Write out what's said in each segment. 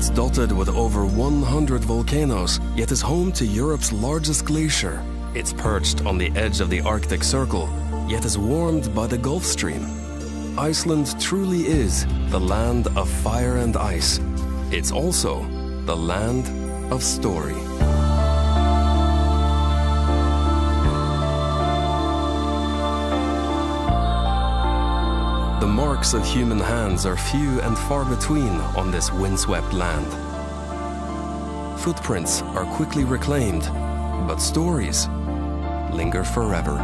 It's dotted with over 100 volcanoes, yet is home to Europe's largest glacier. It's perched on the edge of the Arctic Circle, yet is warmed by the Gulf Stream. Iceland truly is the land of fire and ice. It's also the land of story. The marks of human hands are few and far between on this windswept land. Footprints are quickly reclaimed, but stories linger forever.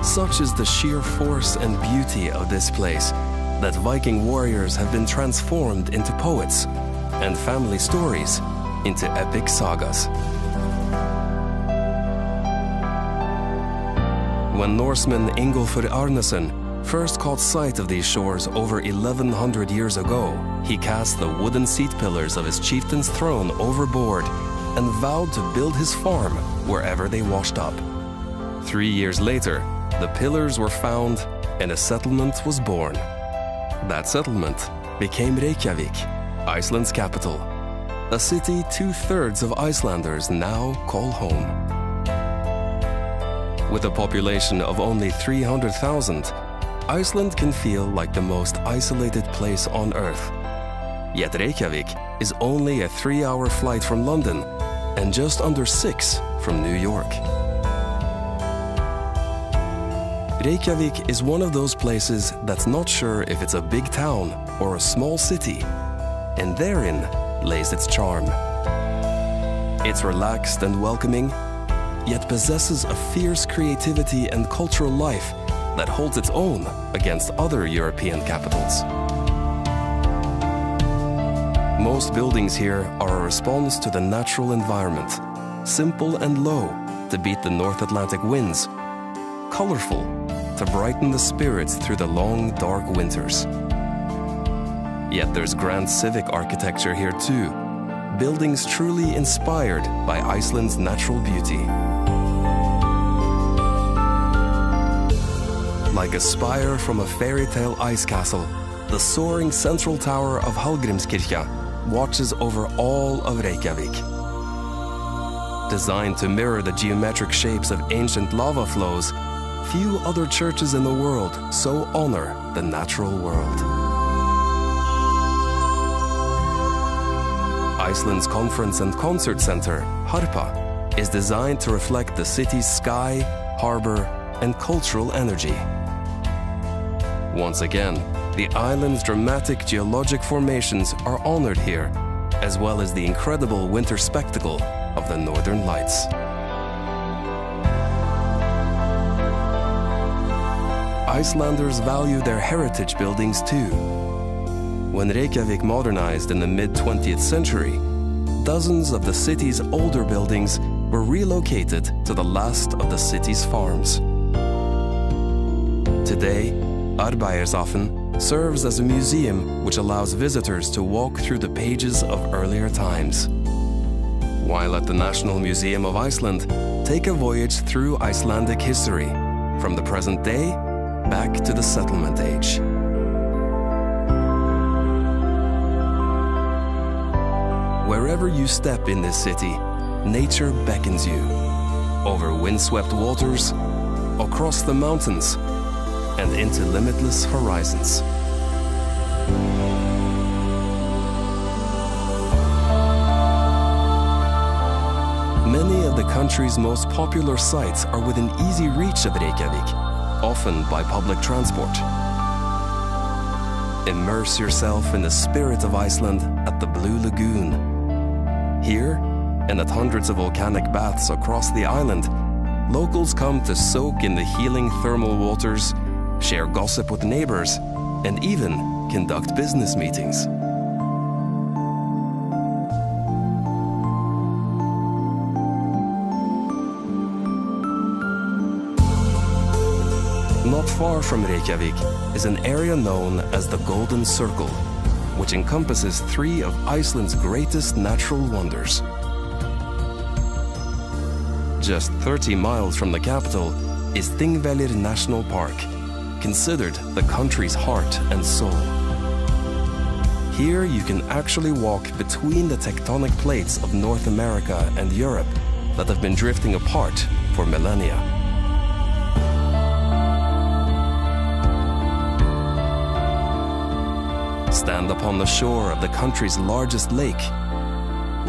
Such is the sheer force and beauty of this place that Viking warriors have been transformed into poets and family stories into epic sagas. When Norseman Ingolfur Arneson first caught sight of these shores over 1100 years ago, he cast the wooden seat pillars of his chieftain's throne overboard and vowed to build his farm wherever they washed up. 3 years later, the pillars were found and a settlement was born. That settlement became Reykjavik, Iceland's capital, a city 2/3 of Icelanders now call home. With a population of only 300,000, Iceland can feel like the most isolated place on Earth. Yet Reykjavik is only a 3-hour flight from London and just under 6 from New York. Reykjavik is one of those places that's not sure if it's a big town or a small city, and therein lays its charm. It's relaxed and welcoming, yet possesses a fierce creativity and cultural life that holds its own against other European capitals. Most buildings here are a response to the natural environment, simple and low to beat the North Atlantic winds, colorful to brighten the spirits through the long, dark winters. Yet there's grand civic architecture here too, buildings truly inspired by Iceland's natural beauty. Like a spire from a fairy tale ice castle, the soaring central tower of Hallgrímskirkja watches over all of Reykjavik. Designed to mirror the geometric shapes of ancient lava flows, few other churches in the world so honor the natural world. Iceland's conference and concert center, Harpa, is designed to reflect the city's sky, harbor, and cultural energy. Once again, the island's dramatic geologic formations are honored here, as well as the incredible winter spectacle of the Northern Lights. Icelanders value their heritage buildings too. When Reykjavik modernized in the mid-20th century, dozens of the city's older buildings were relocated to the last of the city's farms. Today, Arbeiðarsáttr serves as a museum which allows visitors to walk through the pages of earlier times. While at the National Museum of Iceland, take a voyage through Icelandic history, from the present day back to the settlement age. Wherever you step in this city, nature beckons you, over windswept waters, across the mountains, and into limitless horizons. Many of the country's most popular sites are within easy reach of Reykjavik, often by public transport. Immerse yourself in the spirit of Iceland at the Blue Lagoon. Here, and at hundreds of volcanic baths across the island, locals come to soak in the healing thermal waters, share gossip with neighbors, and even conduct business meetings. Not far from Reykjavik is an area known as the Golden Circle, which encompasses 3 of Iceland's greatest natural wonders. Just 30 miles from the capital is Thingvellir National Park, considered the country's heart and soul. Here you can actually walk between the tectonic plates of North America and Europe that have been drifting apart for millennia. Stand upon the shore of the country's largest lake,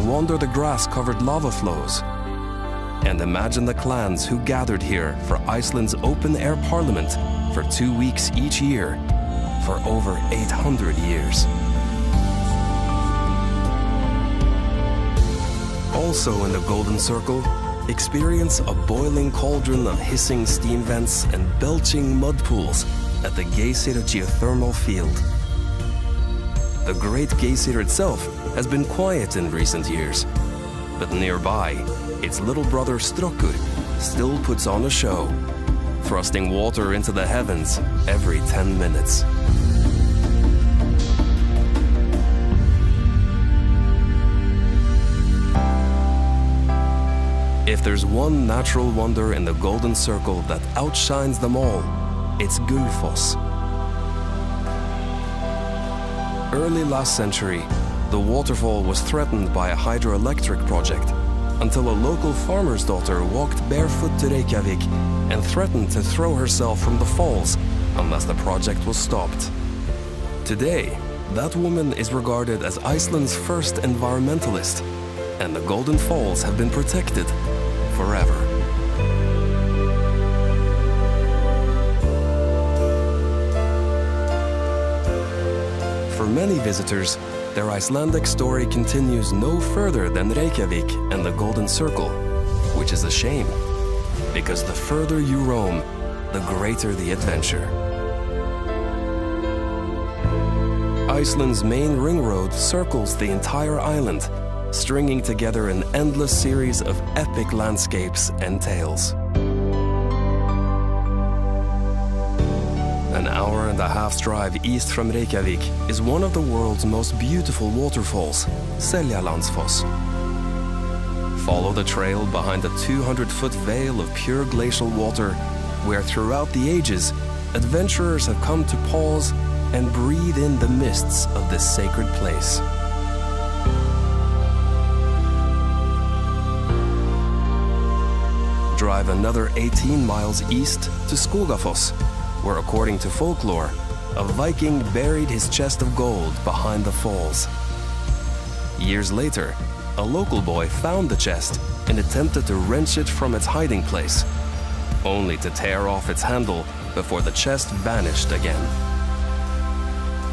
wander the grass-covered lava flows, and imagine the clans who gathered here for Iceland's open-air parliament for 2 weeks each year for over 800 years. Also in the Golden Circle, experience a boiling cauldron of hissing steam vents and belching mud pools at the Geysir geothermal field. The Great Geysir itself has been quiet in recent years, but nearby, its little brother Strokkur still puts on a show, thrusting water into the heavens every 10 minutes. If there's one natural wonder in the Golden Circle that outshines them all, it's Gullfoss. Early last century, the waterfall was threatened by a hydroelectric project until a local farmer's daughter walked barefoot to Reykjavik and threatened to throw herself from the falls unless the project was stopped. Today, that woman is regarded as Iceland's first environmentalist, and the Golden Falls have been protected forever. For many visitors, their Icelandic story continues no further than Reykjavik and the Golden Circle, which is a shame, because the further you roam, the greater the adventure. Iceland's main ring road circles the entire island, stringing together an endless series of epic landscapes and tales. An hour-and-a-half's drive east from Reykjavik is one of the world's most beautiful waterfalls, Seljalandsfoss. Follow the trail behind a 200-foot veil of pure glacial water, where throughout the ages, adventurers have come to pause and breathe in the mists of this sacred place. Drive another 18 miles east to Skogafoss, where, according to folklore, a Viking buried his chest of gold behind the falls. Years later, a local boy found the chest and attempted to wrench it from its hiding place, only to tear off its handle before the chest vanished again.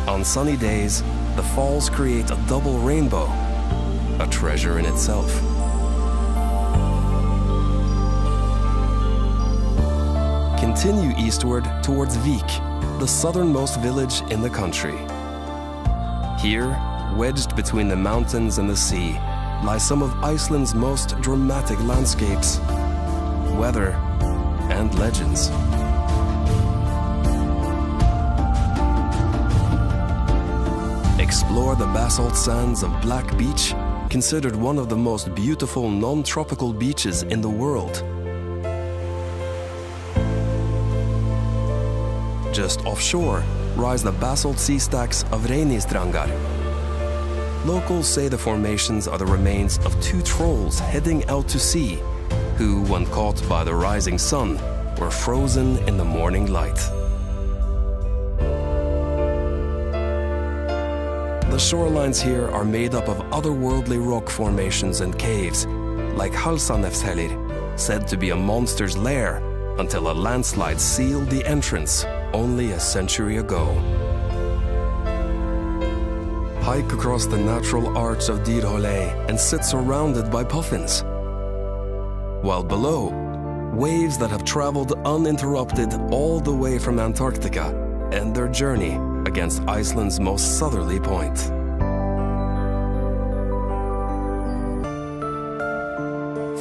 On sunny days, the falls create a double rainbow, a treasure in itself. Continue eastward towards Vik, the southernmost village in the country. Here, wedged between the mountains and the sea, lie some of Iceland's most dramatic landscapes, weather, and legends. Explore the basalt sands of Black Beach, considered one of the most beautiful non-tropical beaches in the world. Just offshore rise the basalt sea stacks of Reynistrangar. Locals say the formations are the remains of two trolls heading out to sea, who, when caught by the rising sun, were frozen in the morning light. The shorelines here are made up of otherworldly rock formations and caves, like Halsanefshellir, said to be a monster's lair until a landslide sealed the entrance only a century ago. Hike across the natural arch of Dyrhólaey and sit surrounded by puffins. While below, waves that have traveled uninterrupted all the way from Antarctica end their journey against Iceland's most southerly point.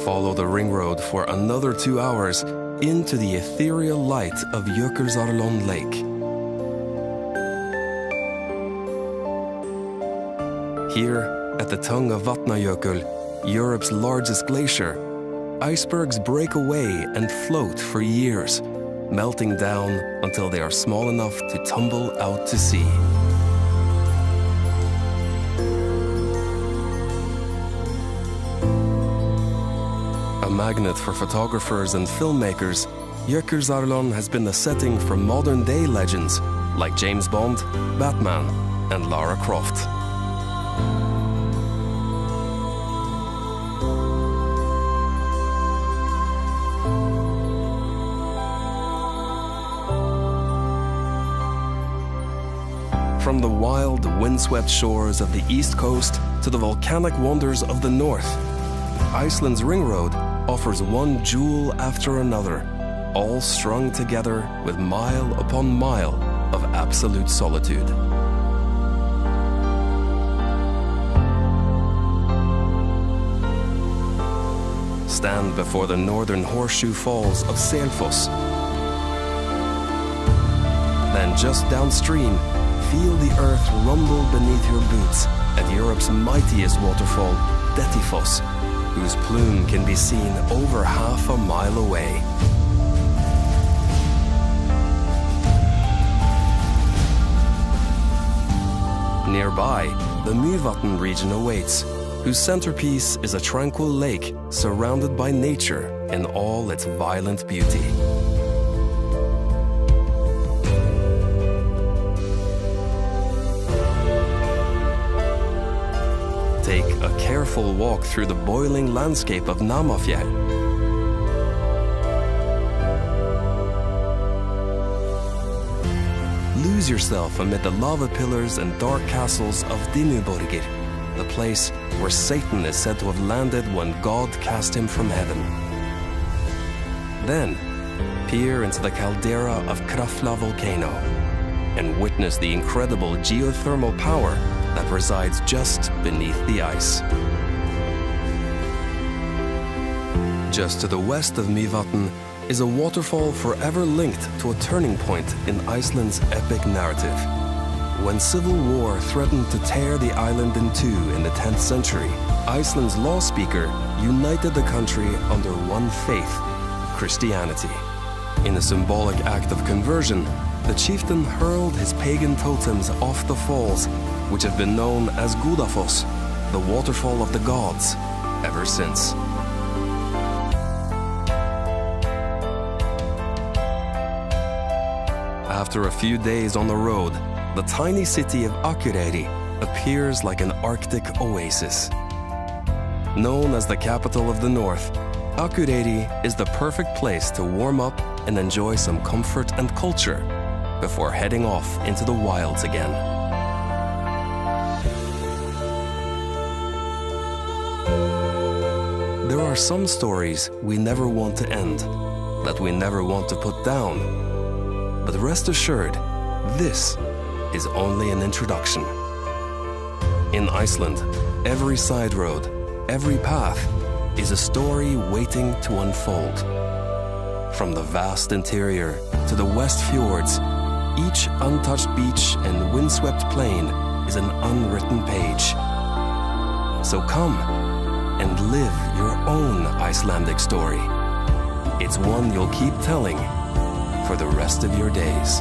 Follow the ring road for another 2 hours into the ethereal light of Jökulsárlón Lake. Here, at the tongue of Vatnajökull, Europe's largest glacier, icebergs break away and float for years, melting down until they are small enough to tumble out to sea. A magnet for photographers and filmmakers, Jökulsárlón has been the setting for modern-day legends like James Bond, Batman, and Lara Croft. From the wild, windswept shores of the east coast to the volcanic wonders of the north, Iceland's ring road offers one jewel after another, all strung together with mile upon mile of absolute solitude. Stand before the northern horseshoe falls of Selfoss. Then just downstream, feel the earth rumble beneath your boots at Europe's mightiest waterfall, Dettifoss, whose plume can be seen over half a mile away. Nearby, the Mývatn region awaits, whose centerpiece is a tranquil lake surrounded by nature in all its violent beauty. Take a careful walk through the boiling landscape of Namafjell. Lose yourself amid the lava pillars and dark castles of Dimmuborgir, the place where Satan is said to have landed when God cast him from heaven. Then, peer into the caldera of Krafla volcano and witness the incredible geothermal power that resides just beneath the ice. Just to the west of Mývatn is a waterfall forever linked to a turning point in Iceland's epic narrative. When civil war threatened to tear the island in two in the 10th century, Iceland's law speaker united the country under one faith, Christianity. In a symbolic act of conversion, the chieftain hurled his pagan totems off the falls, which have been known as Gudafoss, the waterfall of the gods, ever since. After a few days on the road, the tiny city of Akureyri appears like an Arctic oasis. Known as the capital of the north, Akureyri is the perfect place to warm up and enjoy some comfort and culture before heading off into the wilds again. There are some stories we never want to end, that we never want to put down. But rest assured, this is only an introduction. In Iceland, every side road, every path is a story waiting to unfold. From the vast interior to the west fjords, each untouched beach and windswept plain is an unwritten page. So come and live your own Icelandic story. It's one you'll keep telling for the rest of your days.